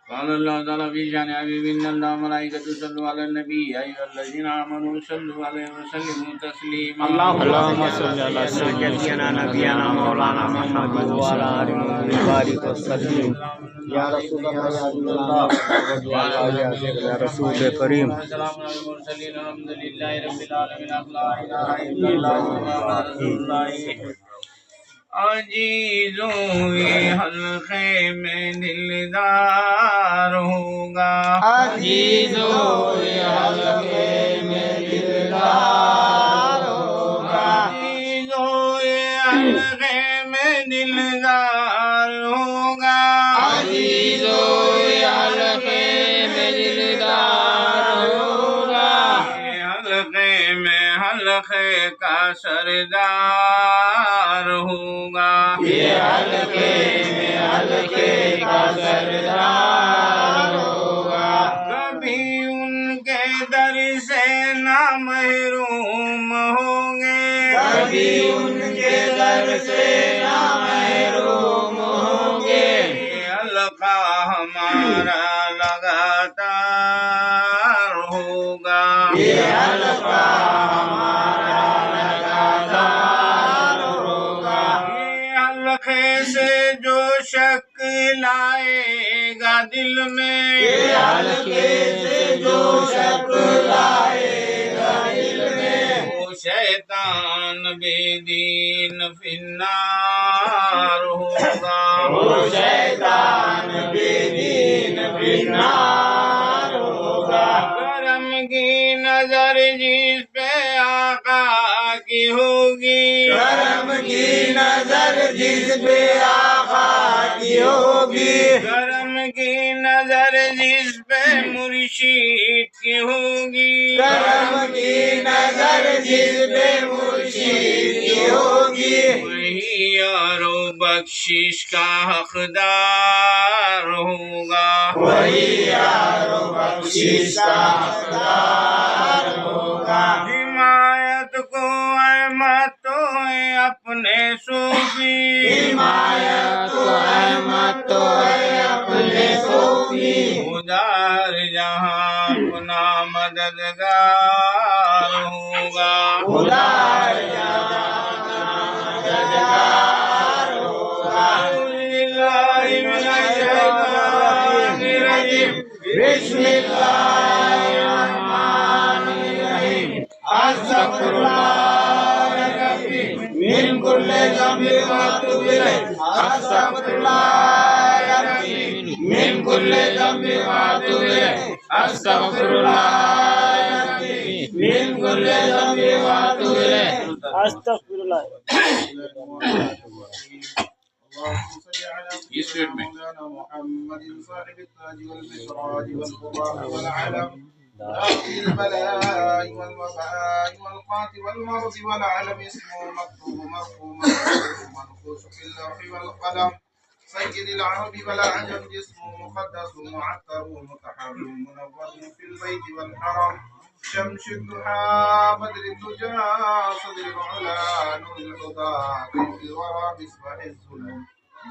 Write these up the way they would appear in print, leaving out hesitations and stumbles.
قال الله تعالى في شأن حبيب إن الله وملائكته يصلون على النبي يا أيها الذين آمنوا صلوا عليه وسلموا تسليما اللهم صل على سيدنا نبينا مولانا محمد وعلى آله وبارك وسلم يا رسول الله يا رسول كريم والسلام على المرسلين الحمد لله رب العالمين لا إله إلا الله محمد رسول الله अजीजों ये हल्के में दिलदार होगा अजीजों ये हल्के में दिलदार होगा अजीजों ये हल्के में दिलदार होगा अजीजों ये हल्के में दिलदार होगा हल्के में हल्के का सरदार होगा ये हल्के में हल्के का सरदार होगा कभी उनके दर से ना महरूम होंगे कभी उनके दर से ना महरूम होंगे हल्का हमारा लगातार होगा ये हल्का हमारा लगातार होगा हल्के से जो शक लाएगा दिल में ये हल्के से जो शक लाएगा दिल में वो शैतान बेदीन फिन्नार होगा वो शैतान बेदीन फिन्नार होगा करम की नजर जिस पे आका की होगी करम की नजर जिस पे आका की होगी करम की नजर जिस पे मुर्शिद की होगी करम की नजर जिस पे मुर्शिद की होगी वही यारो बख्शिश का हकदार होगा वही यारो बख्शिश का हकदार होगा हिमायत को अहमद तो है अपने सूफी हिमायत तो अहमद तो है अपने सूफी उदार जहाँ अपना मददगार होगा उदार मददगार होगा बिस्मिल्लाहिर्रहमानिर्रहीम अस्तगफिरुल्लाह रब्बी मिन कुल्ली ज़ंबि व अतूबु इलैह अस्तगफिरुल्लाह रब्बी मिन कुल्ली ज़ंबि व अतूबु इलैह अस्तगफिरुल्लाह रब्बी मिन कुल्ली ज़ंबि व अतूबु इलैह अस्तगफिरुल्लाह اللهم صل على مولانا محمد صاحب التاج والمسراج والقرآن والعلم آخر البلاء والوباء والقات والمرض والعلم اسمه مكتوب مرقوم منقوش في اللوح والقلم سيد العرب والعجم جسمه مقدس معطر متحرم منور في البيت والحرم شمس الضحى بدر الدجى صدر العلا نور الهدى كيف الورى بإصباح الظلم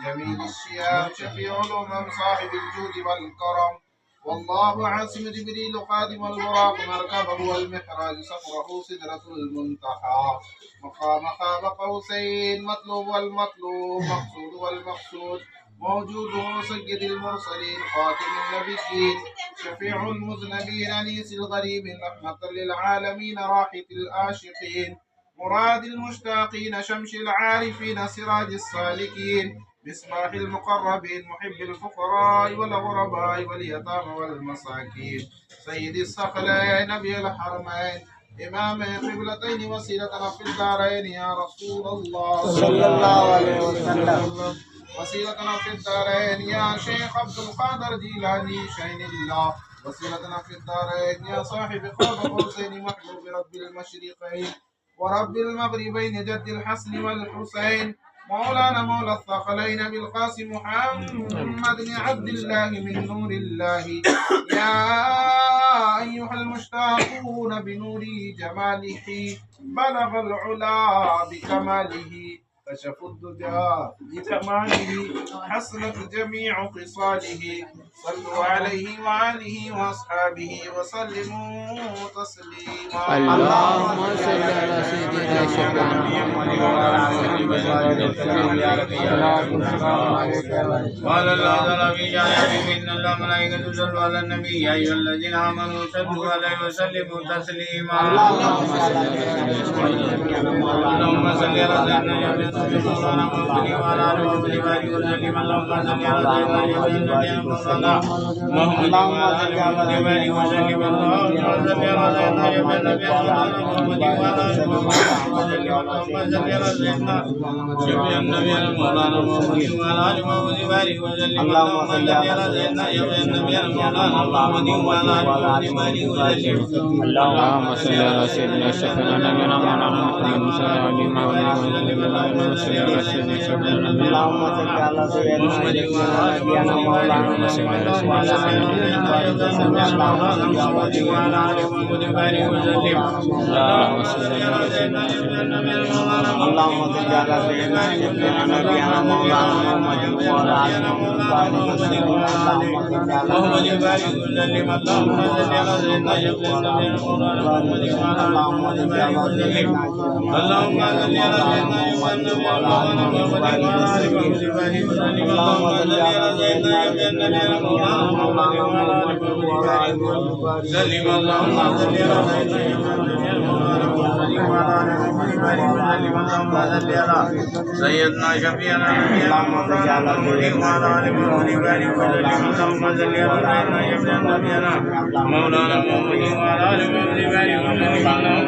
جميل الشياب شفيع الأمم صاحب الجود والكرم والله عاصم جبريل خادم البراق مركبه والمحراج صفره سدرة المنتهى مقام قاب قوسين مطلوب والمطلوب مقصود والمقصود ووجوده سيد المرسلين خاتم النبيين شفيع المذنبين أنيس الغريب رحمة للعالمين راحة الآشقين مراد المشتاقين شمس العارفين سراج السالكين مصباح المقربين محب الفقراء والغرباء واليتامى والمساكين سيد الثقلين نبي الحرمين إمام قبلتين وسيلتنا في الدارين يا رسول الله صلى الله عليه وسلم وسيلتنا في الدارين يا شيخ عبد القادر جيلاني شين الله وسيلتنا في الدارين يا صاحب قاب قوسين محبوب رب المشرقين ورب المغربين جد الحسن والحسين مولانا مولى الثقلين بالقاسم محمد بن عبد الله من نور الله يا أيها المشتاقون بنور جماله بلغ العلا بكماله كشف الدجى بكماله حسنت جميع خصاله صلوا عليه وآله وأصحابه وسلموا تسليما اللهم صل على سيدنا قال الله تعالى في شأنه إن الله ملائكته يصلون على النبي يا أيها الذين آمنوا صلوا عليه وسلموا تسليما اللهم صل على سيدنا مولانا محمد وعلى آله وصحبه وسلم اللهم صل على سيدنا مولانا محمد وعلى آله وصحبه وسلم اللهم صل على سيدنا محمد وعلى آله وصحبه وسلم شفيع النبي مولانا محمد وعلى آله وصحبه وسلم اللهم صل على سيدنا النبي مولانا محمد وعلى آله وصحبه وسلم اللهم صل على سيدنا شفيع نبينا مولانا محمد وعلى آله وصحبه وسلم اللهم صل على سيدنا نبينا مولانا محمد وعلى سيدنا شفيعنا نبينا مولانا محمد وعلى آله وصحبه وسلم اللهم صل على سيدنا نبينا مولانا محمد وعلى آله وصحبه وسلم اللهم صل على سيدنا نبينا اللهم صل على سيدنا نبينا اللهم صل على سيدنا محمد وعلى آله وصحبه وسلم صل على سيدنا نبينا مولانا محمد وعلى آله وصحبه وسلم اللهم صل على سيدنا شفيعنا نبينا مولانا محمد وعلى آله وصحبه اللهم صل على سيدنا نبينا مولانا محمد وعلى آله وصحبه وسلم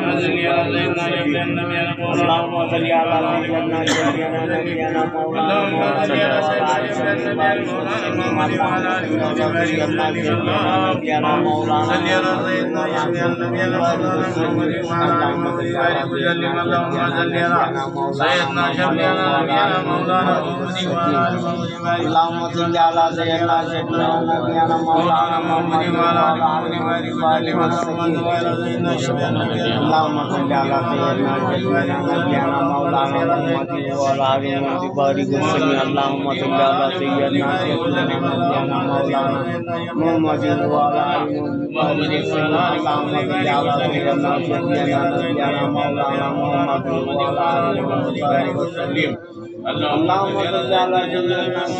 اللهم صل على سيدنا نبينا مولانا محمد وعلى آله وصحبه وسلم اللهم صل على سيدنا نبينا مولانا محمد وعلى آله وصحبه وسلم اللهم صل على سيدنا نبينا مولانا محمد وعلى آله وصحبه وسلم اللهم صل على سيدنا محمد وعلى آله وسلم سيدنا شفيعنا نبينا مولانا محمد وعلى آله وصحبه وسلم اللهم صل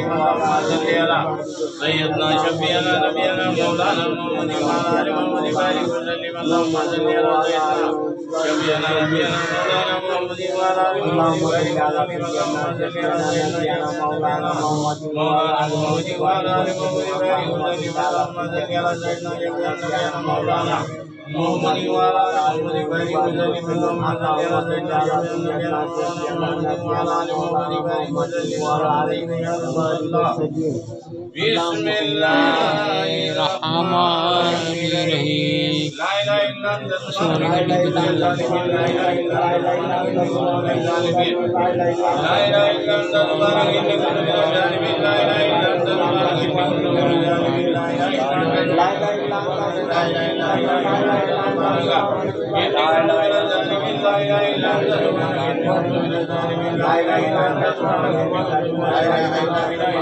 على سيدنا شفيعنا نبينا مولانا محمد وعلى آله وصحبه وسلم مولانا محمد وعلى آله وصحبه وسلم اللهم صل على سيدنا شفيعنا مولانا محمد وعلى آله وصحبه وسلم اللهم صل على سيدنا شفيعنا محمد وعلى آله وصحبه وسلم بسم الله الرحمن الرحيم لا إله إلا أنت سبحانك إني كنت من الظالمين لا إله إلا أنت لا إله إلا أنت سبحانك إني كنت من الظالمين لا إله إلا أنت سبحانك إني كنت من الظالمين لا إله إلا أنت لا إله إلا أنت لا إله إلا أنت لا إله إلا أنت سبحانك إني كنت من الظالمين لا إله إلا أنت سبحانك إني كنت من الظالمين لا إله إلا أنت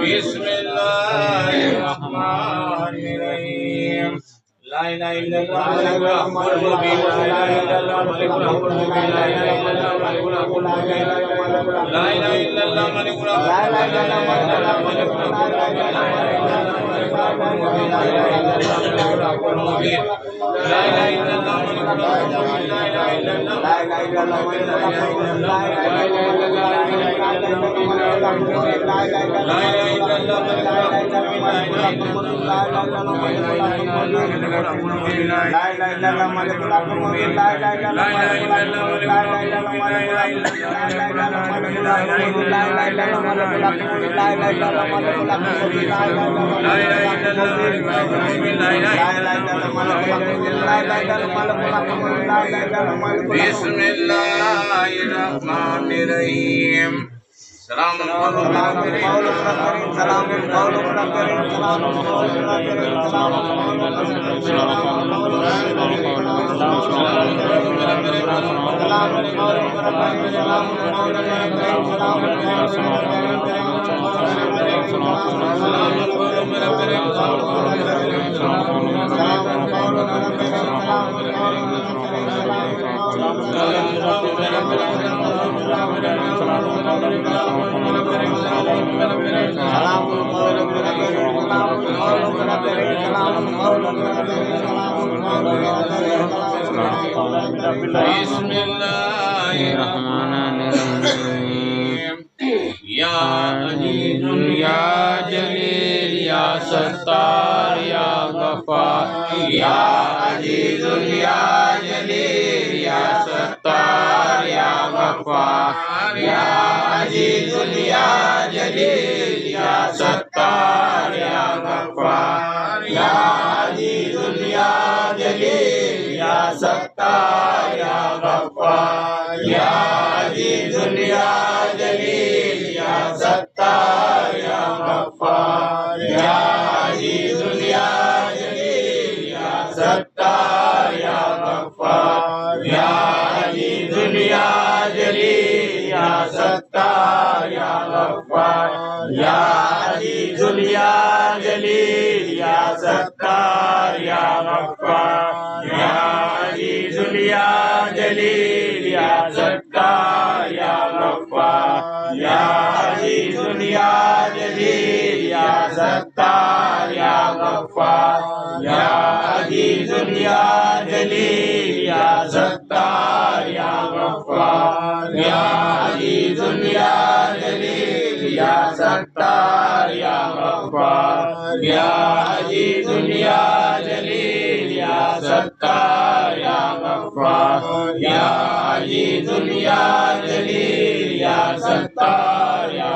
बिस्मिल्लाहिर्रहमानिर्रहीम। ला इलाहा इल्लल्लाह मुहम्मदुर रसूलुल्लाह। ला इलाहा इल्लल्लाह मुहम्मदुर बिस्मिल्लाहिर्रहमानिर्रहीम। सलाम बिस्मिल्लाहिर्रहमानिर्रहीम। या अजीजुल या जलील या सत्तार या गफ्फार। या अजीजुल या जलील या सत्तार या गफ्फार। या अजीजुल या जलील या सत्तार या गफ्फार। या अजीजुल या जलील या सत्तार या गफ्फार। या अजीजुल या जलील या सत्तार या गफ्फार। या अजीजुल या जलील या सत्तार या गफ्फार। या अजीजुल या जलील या सत्तार या गफ्फार। या अजीजुल या जलील या सत्तार या गफ्फार। या अजीजुल या जलील या सत्तार या गफ्फार। या अजीजुल या जलील या सत्तार या गफ्फार। या अजीजुल या जलील या सत्तार या गफ्फार। या अजीजुल या जलील या सत्तार या गफ्फार। या अजीजुल या जलील या सत्तार या गफ्फार। या अजीजुल या जलील या सत्तार या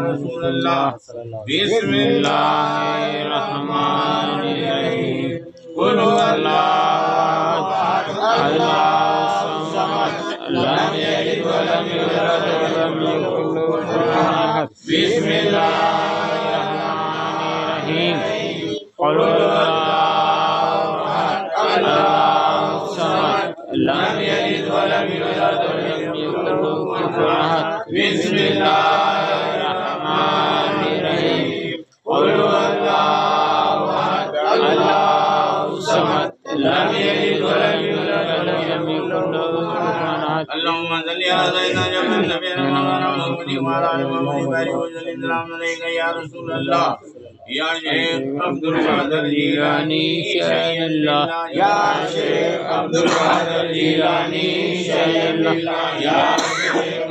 गफ्फार। बिस्मिल्लाहिर्रहमानिर्रहीम। कुल हुवल्लाहु अहद अल्लाहु समद लम यलिद वलम यूलद वलम यकुल lahu कुफुवन अहद। बिस्मिल्लाहिर्रहमानिर्रहीम। कुल हुवल्लाहु अहद अल्लाहु समद लम यलिद वलम यूलद वलम यकुल lahu कुफुवन अहद। बिस्मिल्लाहिर्रहमानिर्रहीम। कुल हुवल्लाहु अहद अल्लाहु समद लम यलिद वलम यूलद वलम यकुल lahu कुफुवन अहद। अल्लाहुम्मा सल्लि अला सय्यिदिना नबीना मुहम्मद व अला आलि मुहम्मद बारिक व सल्लिम अलैका या रसूलल्लाह। या शेख अब्दुल कादिर जीलानी शैखुल्लाह। या शेख अब्दुल कादिर जीलानी शैखुल्लाह। या शेख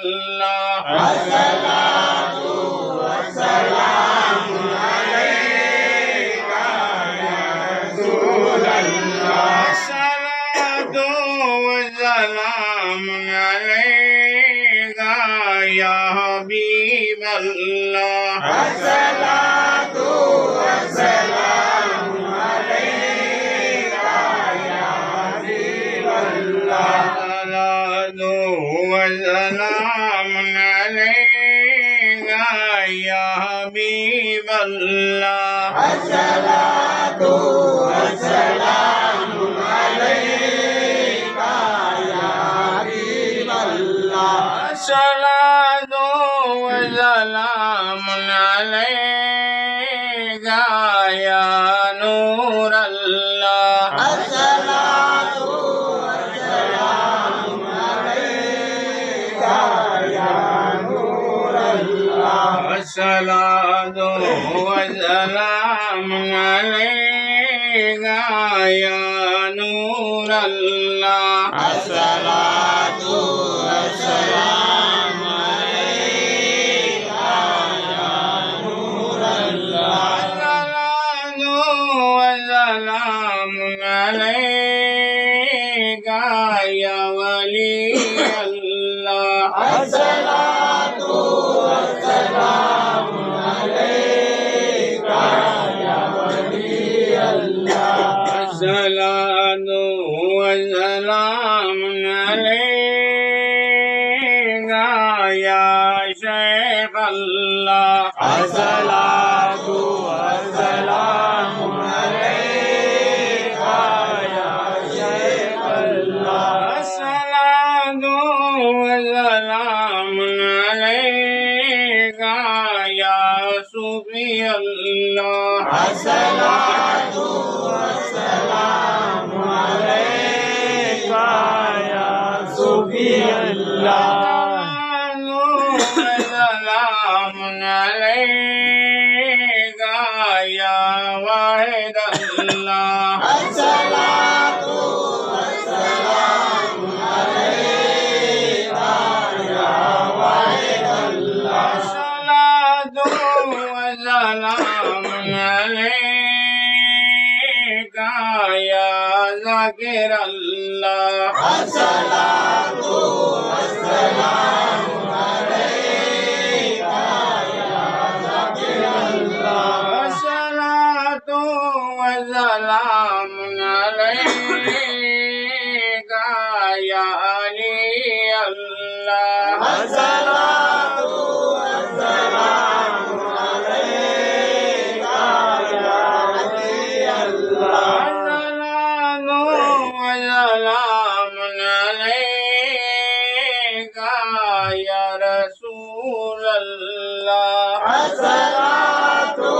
अल्लाह अस्सलातु वस्सलामु अलैका या रसूल अल्लाह सलातो वसलाम अलैका या हबीब अल्लाह अस्सलातु वस्सलामु अलैका या हबीब अल्लाह सलातो वसलाम अलैका या हबीब अल्लाह अस्सलातु वस्सलामु अलैका या हबीब अल्लाह सलातो वसलाम अलैका या नूर अल्लाह अस्सलातु वस्सलामु अलैका या नूर अल्लाह सलातो वसलाम अलैका या नूर अल्लाह अस्सलातु वस्सलामु अलैका या नूर अल्लाह सलातो वसलाम अलैका या वली अल्लाह अस्सलातु वस्सलामु अलैका या वली अल्लाह सलातो वसलाम अलैका या शेख अल्लाह अस्सलातु वस्सलामु अलैका या शेख अल्लाह सलातो वसलाम अलैका या सूफी अल्लाह अस्सलातु वस्सलामु अलैका या सूफी अल्लाह सलाम अलैका या वाहिद अल्लाह अस्सलातु वस्सलामु अलैका या वाहिद अल्लाह सलातो वसलाम अलैका या ज़ाकिर अल्लाह अस्सलातु वस्सलामु अलैका या ज़ाकिर अल्लाह सलातो वसलाम अलैका या अली अल्लाह अस्सलातु वस्सलामु अलैका या अली अल्लाह सलातो वसलाम अलैका या रसूल अल्लाह अस्सलातु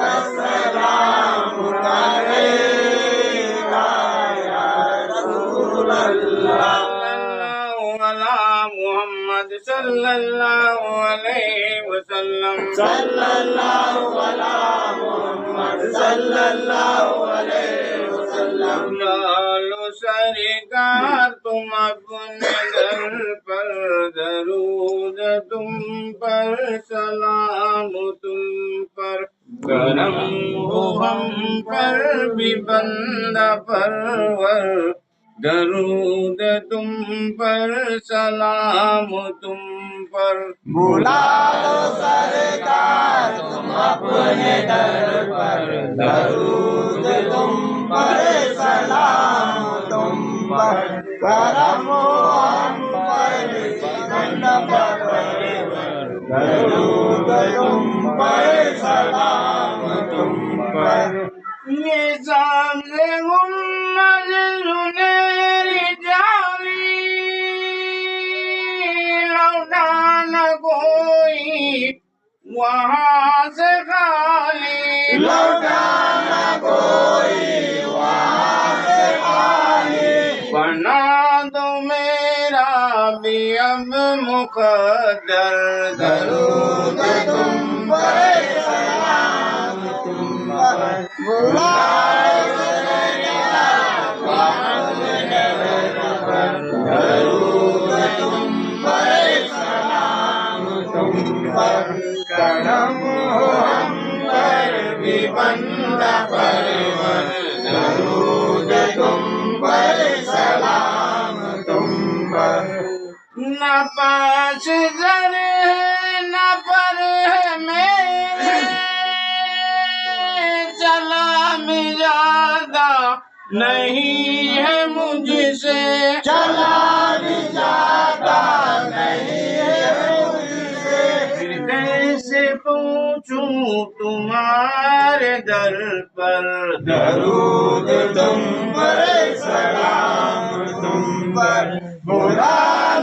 वस्सलामु अलैका या रसूल अल्लाह सल्लल्लाहु अलैहि वसल्लम सल्लल्लाहु अला मुहम्मद सल्लल्लाहु अलैहि वसल्लम लालो सरकार तुम अपने दर पर दरूद तुम पर सलाम तुम पर करम हो हम पर भी बंदा परवर दरूद तुम पर सलाम तुम पर बुला लो सरकार तुम अपने दर पर दरूद तुम पर सलाम तुम पर करम हो हम पर बंदा परवर दरूद तुम पर सलाम तुम पर ये सामने गुम्मद सुनहरी जाली लौटा न कोई वहाँ से खाली लौटा न कोई वहाँ से खाली बना दो मेरा भी अब मुकद्दर दरूद तुम पर सलाम तुम पर बुला दरूद तुम पर सलाम बंदा परवर दरूद तुम पर सलाम तुम पर न पास जर न पर है मेरे चला में ज्यादा नहीं है मुझसे चला भी ज्यादा नहीं है मुझसे फिर कैसे पहुँचूं तुम्हारे दर पर दरूद तुम पर सलाम तुम पर बुला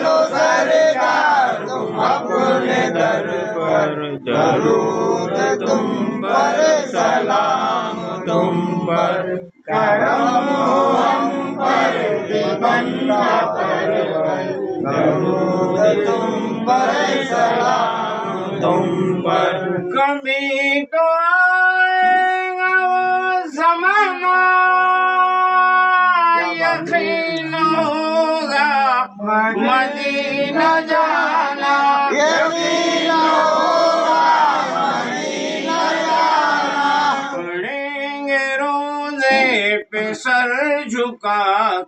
लो सरकार तुम अपने दर पर दरूद तुम पर सलाम तुम पर करम हम पर बंदा परवर दरूद तुम पर सलाम तुम पर कभी तो आएगा वो ज़माना यकीन होगा मदीना जाना यकीन होगा मदीना जाना पढ़ेंगे रोज़े पे सर झुका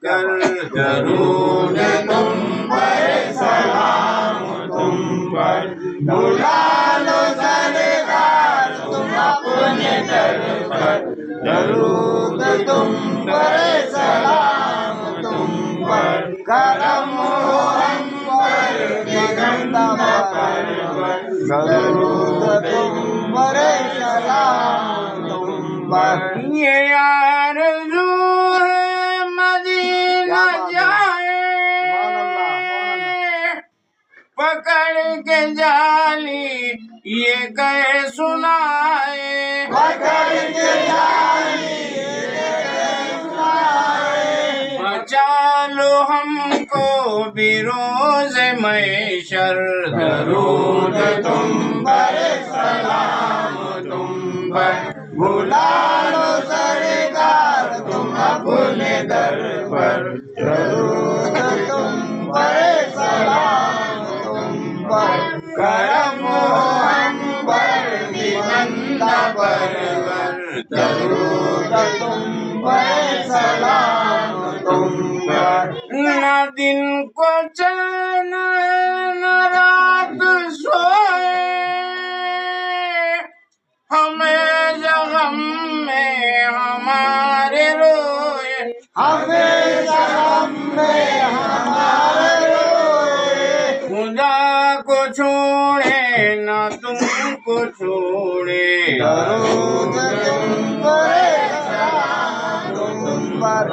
कर दरूद तुम पर सलाम तुम पर बुला लो सरकार तुम अपने दर पर दरूद तुम पर सलाम तुम पर करम हम पर बंदा परवर दरूद तुम पर सलाम तुम पर ये आरज़ू है मदीना जाए पकड़ के जाली ये कहे सुनाए पकड़ के जाली ये कहे सुनाए बचा लो हमको भी रोज़े महशर दरूद तुम पर सलाम तुम पर बुला लो सरकार तुम अपने दर पर दरूद तुम पर सलाम तुम पर करम हम पर बंदा परवर दरूद तुम पर सलाम तुम पर न दिन को चैन न रात सोए हमें जगम में हमारे रोए हमें जगम में हमारे रोए खुदा को छोड़े न तुमको छोड़े दरूद तुम पर सलाम तुम पर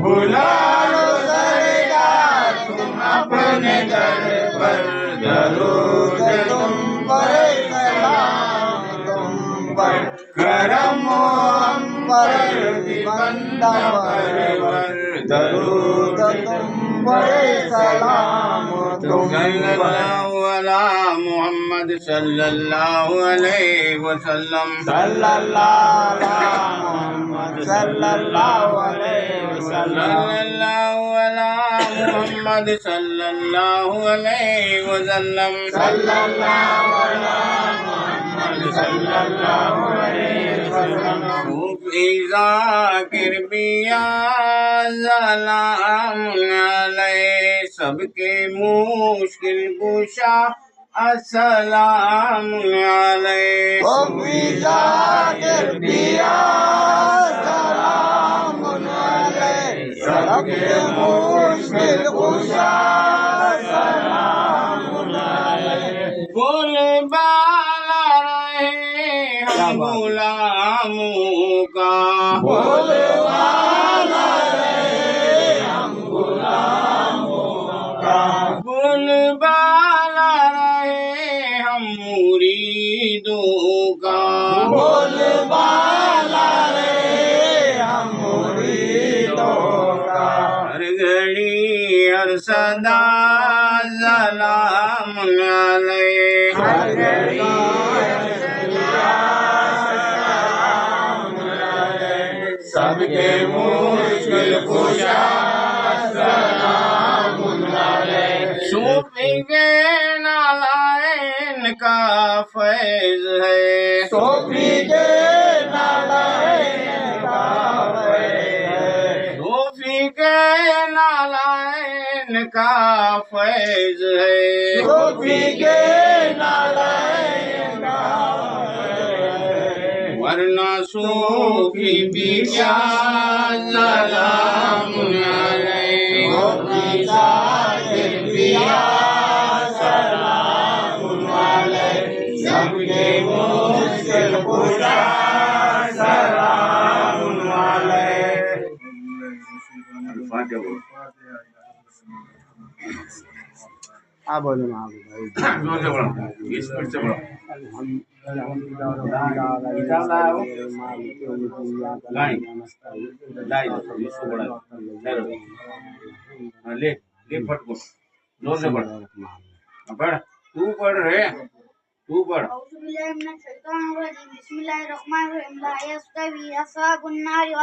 बुला लो सरकार तुम अपने दर पर दरूद तुम पर सलाम तुम पर करम हम पर बंदा परवर दरूद तुम पर सलाम तुम सल्लल्लाहु अला मुहम्मद सल्लल्लाहु अलैहि वसल्लम सल्लल्लाहु अला मुहम्मद सल्लल्लाहु अलैहि वसल्लम सल्लल्लाहु अला मुहम्मद सल्लल्लाहु अलैहि वसल्लम सल्लल्लाहु अला मुहम्मद सल्लल्लाहु अलैहि वसल्लम ज़ाकिर बिया सलाम अलैहि सबके मुश्किल कुशा अस्सलाम अलैहि ज़ाकिर बिया सलाम अलैहि सबके मुश्किल कुशा अस्सलाम अलैहि बोले बाला रहे हम गुलामों का बोले वाला रहे हम गुलामों का बोल बाला रहे हम मुरीदों का बोल बाला रहे हम मुरीदों का हर घड़ी हर सदा सलाम अलैहि हर घड़ी सबके मुश्किल कुशा सलाम अलैहि सूफी के नालायन का फैज है सूफी के फैज है। सूफी के नारायण वरना सूफी भी क्या सलाम सबके मुश्किल कुशा सलाम आप बोलो ना ले ले फटको जोर से पढ़ पढ़ तू पढ़ रे तू पढ़ बिस्मिल्लाहिर्रहमानिर्रहीम ला यस्तवी अस्हाबुन नार व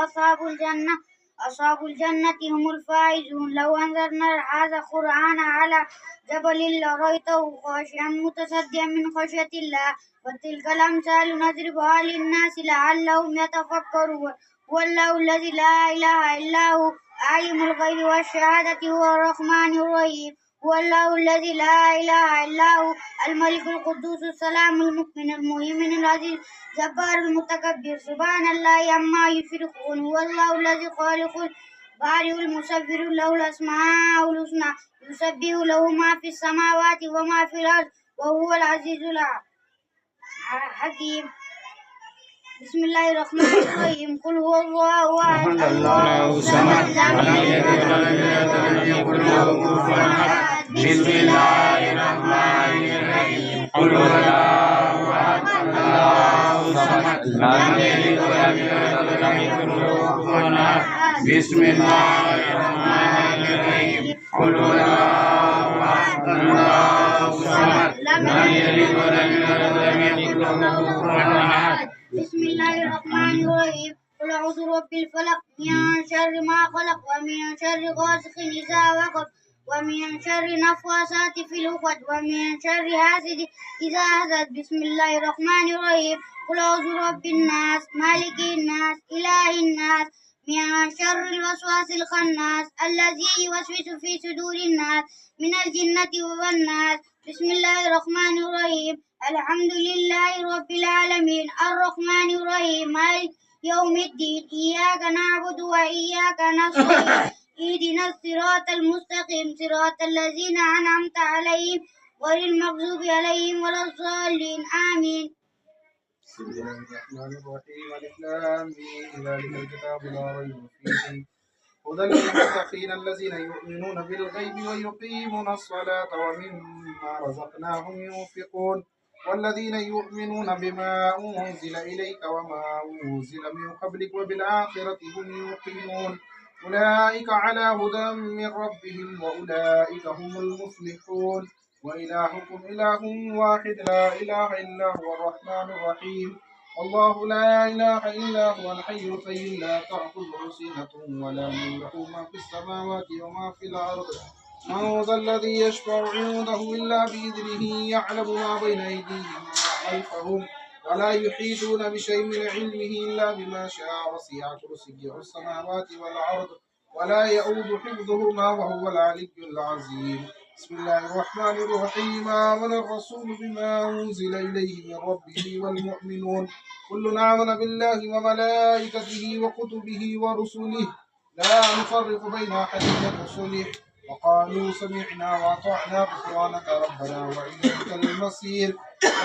अस्हाबुल जन्नति हुमुल फाइजून लौ अंज़रना हाज़ा क़ुरआन अला जबलिन लरअयतहु ख़ाशिअन मुतसद्दिअन मिन ख़श्यतिल्लाह वतिलकल अमसालु नज़रिबुहा लिन्नासि लअल्लहुम यतफ़क्करून हुवल्लाहु अल्लज़ी ला इलाहा इल्ला हु आलिमुल ग़ैबि वश्शहादति हुवर रहमानिर रहीम हुवल्लाहु अल्लज़ी ला इलाहा इल्ला हु अल-मलिकुल क़ुद्दूसुस सलामुल मुमिनुल मुहैमिनुल अज़ीज़ जब्बारुल मुतकब्बिर सुब्हानल्लाहि अम्मा युश्रिकून हुवल्लाहु अल्लज़ी ख़ालिक़ुल बारिउल मुसव्विरु लहुल अस्माउल हुस्ना युसब्बिहु लहु मा फ़िस समावाति व मा फ़िल अर्ज़ व हुवल अज़ीज़ुल हकीम। बिस्मिल्लाहिर्रहमानिर्रहीम कुल हुवल्लाहु अहद अल्लाहु Samad lam yalid wa lam yakul lahu कुफुवन अहद। बिस्मिल्लाहिर्रहमानिर्रहीम कुल हुवल्लाहु अहद अल्लाहु Samad lam yalid wa lam yakul lahu कुफुवन अहद। बिस्मिल्लाहिर्रहमानिर्रहीम कुल हुवल्लाहु अहद अल्लाहु Samad lam yalid wa lam yakul lahu कुफुवन अहद। बिस्मिल्लाहिर्रहमानिर्रहीम कुल अऊज़ु बिरब्बिल फलक मिन शर्रि मा खलक व मिन शर्रि गासिकिन इज़ा वक़ब व मिन शर्रि नफ़्फ़ासाति फ़िल उक़द व मिन शर्रि हासिदिन इज़ा हसद। बिस्मिल्लाहिर्रहमानिर्रहीम कुल अऊज़ु बिरब्बिन नास मालिकिन नास इलाहिन नास मिन शर्रिल वसवासिल खन्नास अल्लज़ी युवस्विसु फ़ी सुदूरिन नास मिनल जिन्नति वन नास। बिस्मिल्लाहिर्रहमानिर्रहीम अल्हम्दुलिल्लाहि रब्बिल आलमीन अर्रहमानिर रहीम मालिक यौमिद्दीन इय्याका नअबुदु व इय्याका नस्तईन इहदिनस सिरातल मुस्तक़ीम सिरातल लज़ीना अनअमता अलैहिम गैरिल मग़ज़ूबि अलैहिम वलद्दाल्लीन आमीन। هدى للمتقين الذين يؤمنون بالغيب ويقيمون الصلاة ومما رزقناهم ينفقون والذين يؤمنون بما أنزل إليك وما أنزل من قبلك وبالآخرة هم يوقنون أولئك على هدى من ربهم وأولئك هم المفلحون وإلهكم إله واحد لا إله إلا هو الرحمن الرحيم الله لا إله إلا هو الحي القيوم لا تأخذه سنة ولا نوم له ما في السماوات وما في الأرض من ذا الذي يشفع عنده إلا بإذنه يعلم ما بين أيديهم وما خلفهم ولا يحيطون بشيء من علمه إلا بما شاء وسع كرسيه السماوات والأرض ولا يؤود حفظهما وهو العلي العظيم. بسم الله الرحمن الرحيم آمن الرسول بما أنزل إليه من ربه والمؤمنون كل آمن بالله وملائكته وكتبه ورسله لا نفرق بين أحد من رسله وقالوا سمعنا وأطعنا غفرانك ربنا وإليك المصير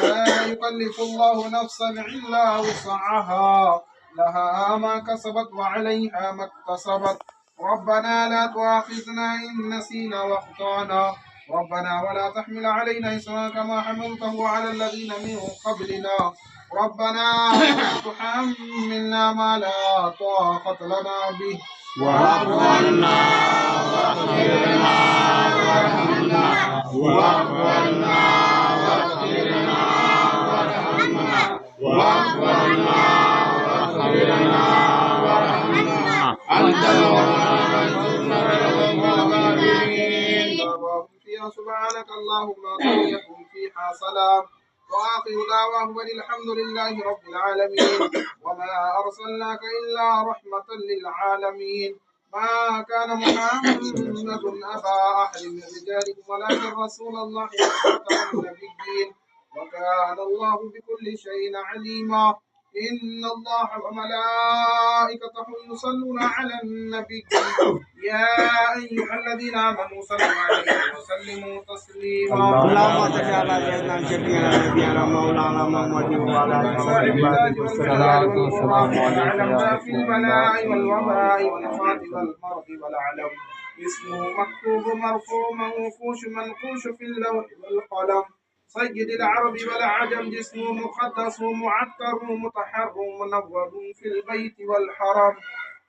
لا يكلف الله نفسا إلا وسعها لها ما كسبت وعليها ما اكتسبت ربنا لا تؤاخذنا إن نسينا واخطأنا ربنا ولا تحمل علينا إصرا كما حملته على الذين من قبلنا ربنا ولا تحملنا ما لا طاقة لنا به واعف عنا واغفر لنا وارحمنا واعف عنا واغفر لنا وارحمنا واعف عنا واغفر لنا وارحمنا أنت مولانا فانصرنا على القوم الكافرين. سبحانك اللهم وتحيتهم فيها سلام وآخر دعواهم أن الحمد لله رب العالمين وما أرسلناك إلا رحمة للعالمين. ما كان محمد أبا أحد من رجالكم ولكن رسول الله وخاتم النبيين وكان الله بكل شيء عليما. إن الله وملائكته يصلون على النبي يا أيها الذين آمنوا صلوا عليه وسلموا تسليما. اللهم صل على سيدنا نبينا مولانا محمد وعلى آله والصلاة والسلام على في البلاء والوباء والوفاة والمرض والعلم اسمه مكتوب مرفوع منفوش منقوش في اللوح والقلم سيد العرب والعجم جسمه مقدس معطر مطهر منور في البيت والحرم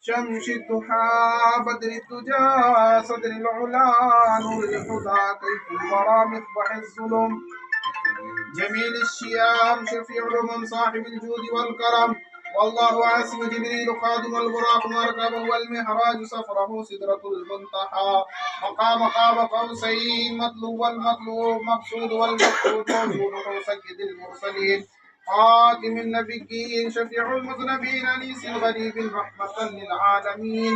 شمس الضحى بدر الدجى صدر العلا نور الهدى كيف الورى مصباح الظلم جميل الشيام شفيع الأمم صاحب الجود والكرم والله عاصم جبريل خادم البراق مركبا والمحراج سفره سدرة المنتهى مقام قاب قوسين مطلوب والمطلوب مقصود والمقصود موجوده سيد المرسلين خاتم النبيين شفيع المذنبين أنيس الغريب رحمة للعالمين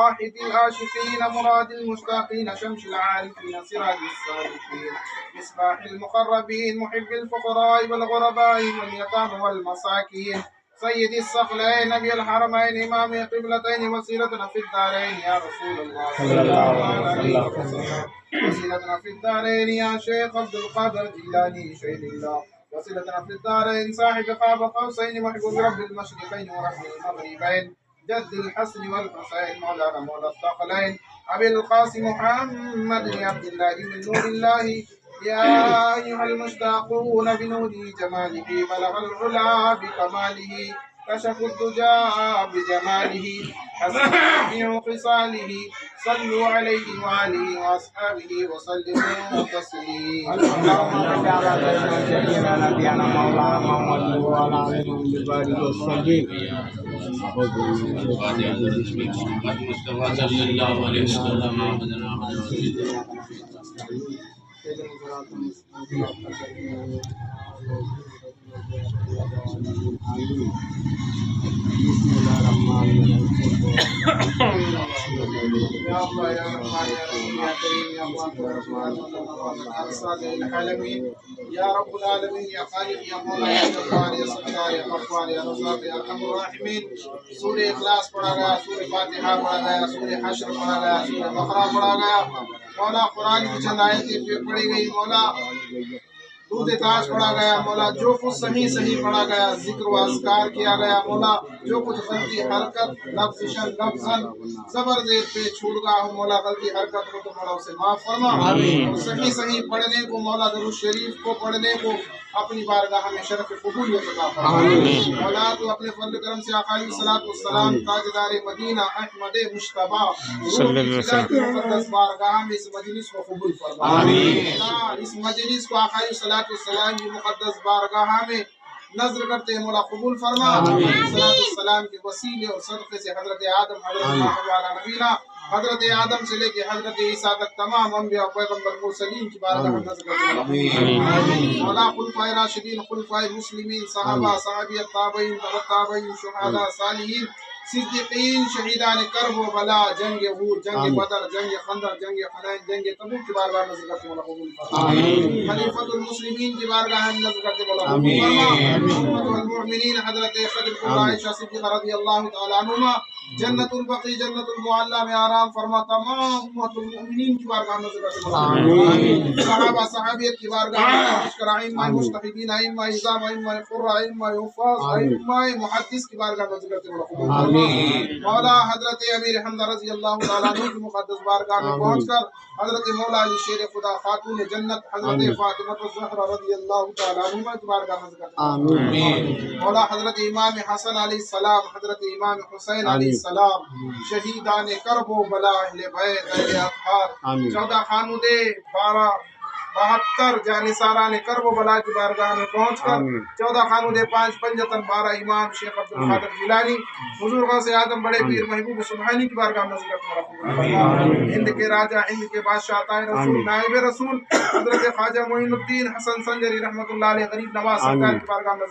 راحد العاشقين مراد المشتاقين شمس العارفين سراج السالكين مصباح المقربين محب الفقراء والغرباء واليتامى والمساكين سيد الصقلين نبي الحرمين إمام قبلتين وسيلتنا في الدارين يا رسول الله صلى الله عليه وسلم وسيلتنا في الدارين يا شيخ عبد القادر جيلاني شهيد الله وسيلتنا في الدارين صاحب قاب قوسين محبوب رب المشرقين ورب المغربين جد الحسن والحسين مولانا مولى الثقلين أبي القاسم محمد بن عبد الله من نور الله يا أيها المشتاقون بنور جماله بلغ العلا بكماله كشف الدجى بجماله حسن جميع خصاله صلوا عليه وآله وأصحابه وسلموا تسليما. اللهم صل على سيدنا نبينا مولانا محمد وعلى آله وصحبه يا الله يا رحمن يا رحيم يا كريم يا الله يا رب العالمين يا خالق يا مولا يا جبار يا ستار يا غفار يا رزاق يا ارحم الراحمين सूर्य इखलास पढ़ा गया, सूर्य फातिहा पढ़ा गया, सूर्य हश्र पढ़ा गया, सूर्य बकरा पढ़ा गया। मौला कुरान की चंद आयतें पढ़ी गई। मौला दूध ताज पढ़ा गया। मौला जो कुछ सही सही पढ़ा गया, जिक्र व अज़कार किया गया। मौला जो कुछ गलती हरकत लफ्ज़न लफ्ज़न ज़बर ज़ेर पे छूट गया हो, मौला गलती हरकत को तो मौला उसे माफ फरमा। सही सही पढ़ने को, मौला दरूद शरीफ को पढ़ने को अपनी बारगाह में शरफ कबूलियत अता फरमा। मौला तो अपने फज़ल करम से आका अलैहिस्सलातु वस्सलाम ताजदार मदीना अहमद मुश्तबा मुक़द्दस बारगाह में इस मजलिस को कबूल फरमा। आमीन। इस मजलिस को आका अलैहिस्सलातु वस्सलाम की मुक़द्दस बारगाह में नज़र करते हैं, मौला कबूल फरमा। सलाम के वसीले और सदक़े से हज़रत आदम नबीना हज़रत आदम से लेके हज़रत ईसा तक तमाम अंबिया पैगंबर मुरसलीन की बारगाह में नज़र करते हैं। मौला खुलफाए राशिदीन, खुलफाए मुस्लिमीन, सहाबा, सहाबियत, ताबईन, ताबईन, शुहदा, सालिहीन, सिद्दीकीन, शहीदान करब व बला, जंग उहद, जंग बदर, जंग खंदक, जंग हुनैन, जंग तबूक की बारगाह में नज़र करते मौला कबूल फरमा। खलीफतुल मुस्लिमीन की बारगाह में नज़र करते मौला कबूल फरमा। उम्मतुल मुमिनीन हज़रत खदीजा कुबरा आयशा सिद्दीक़ा रज़ियल्लाहु तआला अन्हुमा जन्नतुल बक़ी जन्नतुल मुअल्ला में आराम फरमा। तमाम उम्मतुल मुमिनीन की बारगाह में नज़र करते मौला आमीन। सहाबा सहाबियत की बारगाह में मुश्किल आइम्मा मुस्तहिदीन आइम्मा इज़ाम आइम्मा क़ुर्रा आइम्मा हुफ़ाज़ आइम्मा मुहद्दिस की बारगाह में नज़र करते मौला कबूल फरमा। मौला हज़रत अमीर हमदा रज़ियल्लाहु तआला अन्हु की मुक़द्दस बारगाह में पहुंचकर हज़रत मौला अली शेर खुदा खातून जन्नत हज़रत फातिमा ज़हरा रज़ियल्लाहु तआला अन्हा की बारगाह में नज़र करते आमीन। मौला हज़रत इमाम हसन अलैहिस्सलाम, हज़रत इमाम हुसैन अलैहिस्सलाम, शहीदान करब व बला, अहले बैत, अहले अत्हार, 14 खानुदे 12 72 जानिसारान कर्ब बला की बारगाह में पहुंचकर 14 खानुद 5 पंजतन 12 इमाम शेख अब्दुल कादिर जिलानी हुजूर गौसे आदम बड़े पीर महबूब सुबहानी की बारगाह में हिंद के राजा, हिंद के बादशाह, ताए रसूल, नाइब रसूल हजरत ख्वाजा मोइनुद्दीन हसन संजरी रहमतुल्लाह अलैह गरीब नवाज सरकार की बारगाह में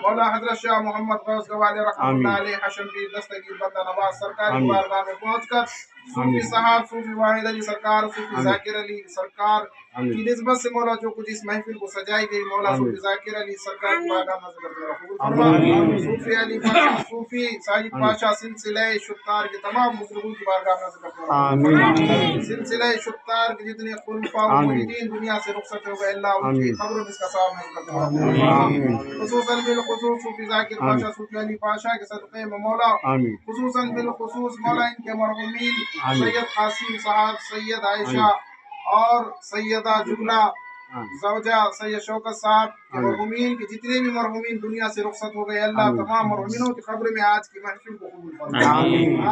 मौला हजरत शाह मोहम्मद गौस गवाले रहमतुल्लाह अलैह हशमगीर दस्तगीर बंदा नवाज सरकार की बारगाह में पहुंचकर सूफी साहब, सूफी वाहिद अली सरकार, सूफी जाकिर अली सरकार की निस्बत से मौला जो कुछ इस महफिल को सजाई गई, मौला सूफी जाकिर अली सरकार की बारगाह में सूफी अली सूफी साजिद पाशा सिलसिले शुत्तार के तमाम बुजुर्गों की बारगाह में सिलसिले शुत्तार के जितने खुलफा व मुरीदीन दुनिया से रुखसत हो गए, अल्लाह उनकी खबरों में इसका साफ नहीं, खुसूसन बिलखुसूस सूफी जाकिर पाशा, सूफी अली पाशा के सदक़े में मौला खुसूसन बिलखुसूस मौला इनके मरहूमीन सैयद कासिम साहब, सैयद आयशा और सैयदा जुगला ज़ौजा सैयद शौकत साहब के मरहूमीन के जितने भी मरहूमीन दुनिया से रुखसत हो गए, अल्लाह तमाम मरहूमीनों की खबर में आज की महफिल को कबूल फरमा।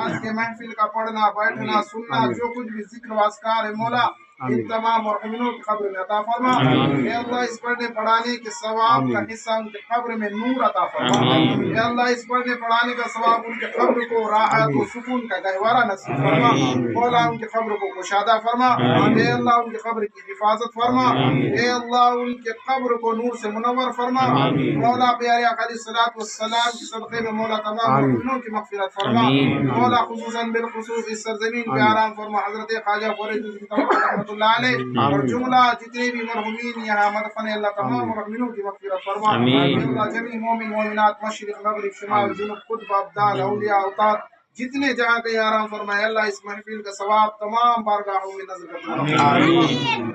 आज के महफिल का पढ़ना, बैठना, सुनना, जो कुछ भी जिक्र वास्कार है मौला इन तमाम मरहूमीनों की खबर में अता फरमा। हे अल्लाह इस पढ़ने पढ़ाने के सवाब का हिस्सा उनके खबर में नूर अता फरमा। हे अल्लाह इस पढ़ने पढ़ाने का सवाब उनके खबर को राहत व सुकून का गहवारा नसीब फरमा। मौला उनके खबर को कुशादा फरमा। हे अल्लाह उनके खबर की हिफाजत फरमा। हे अल्लाह उनके खबर को नूर से मुनव्वर फरमा। मौला प्यारे आका अलैहिस्सलातु वस्सलाम के सदक़े में मौला तमाम मुमिनों की मग़फ़िरत फरमा। मौला खुसूसन बिलखुसूस इस सरज़मीन पे आराम फरमा हज़रत ख्वाजा फरीद और जुमला जितने भी मरहूमीन यहाँ मदफन अल्लाह तमाम मरहूमीनों की मग़फ़िरत फरमा। अल्लाह जमी मोमिन मोमिनात मशरिक़ मग़रिब शुमाल जुनूब कुतुब अब्दाल औलिया अवतार जितने जहाँ कहीं आराम फरमाए, अल्लाह इस महफिल का सवाब तमाम बारगाहों में नज़र करना।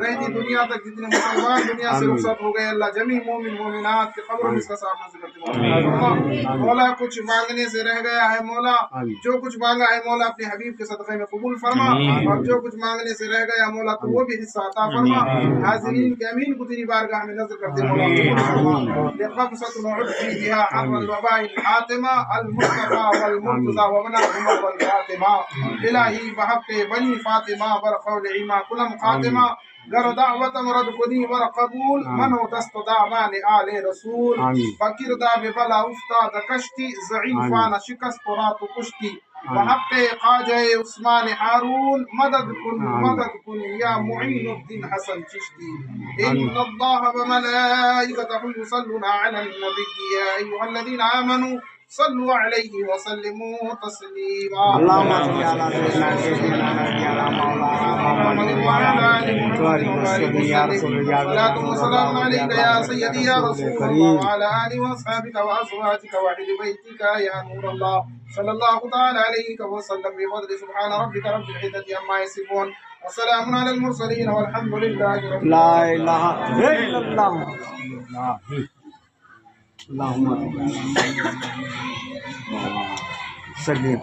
रहती दुनिया तक जितने मुसलमान दुनिया से रुखसत हो गए, अल्लाह जमी मोमिन मोमिनात के खबरों में इसका सवाब नज़र करते। मौला कुछ मांगने से रह गया है, मौला जो कुछ मांगा है मौला अपने हबीब के सदक़े में कबूल फरमा, और जो कुछ मांगने से रह गया मौला तो वो भी हिस्सा अता फरमा। हाज़िरीन के अमीन को तेरी बारगाह में नज़र करते मौला कबूल फरमा। लिक़ब्सतुन उद्दी बिहा हर्रल वबाइल फातिमा अल मुस्तफ़ा वल मुर्तज़ा व बना फातिमा इलाही बहक़े बनी फातिमा बरक़ौल इमा कुलम खातिमा गर दावत मरद खुदी वर कबूल मनो दस्त दामान आले रसूल फकिरदा बेबला उस्ताद कश्ती ज़ईफ़ान शिकस्त रात कुश्ती वहक़े ख़ाजा उस्मान हारून मदद कुन या मुईनुद्दीन हसन चिश्ती इन्नल्लाह व मलाइकतहु युसल्लूना अलन नबी या अय्युहल्लज़ीना आमनू सल्लु अलैहि व सल्लिमू तस्लीमा। अल्लाहुम्मा सल्लि अला सय्यिदिना मुहम्मद व अला आलि मुहम्मद या सय्यदी या रसूलल्लाह व अला आलि व अस्हाबिका व अज़वाजिका व अहलि बैतिका या नूरल्लाह सल्लल्लाहु तआला अलैहि व सल्लम bi fadli subhana rabbika rabbil izzati amma yasifun व सलामुन अलल मुरसलीन वल्हम्दुलिल्लाहि रब्बिल आलमीन। ला इलाहा इल्लल्लाह। अल्लाहुम्मा सल्ली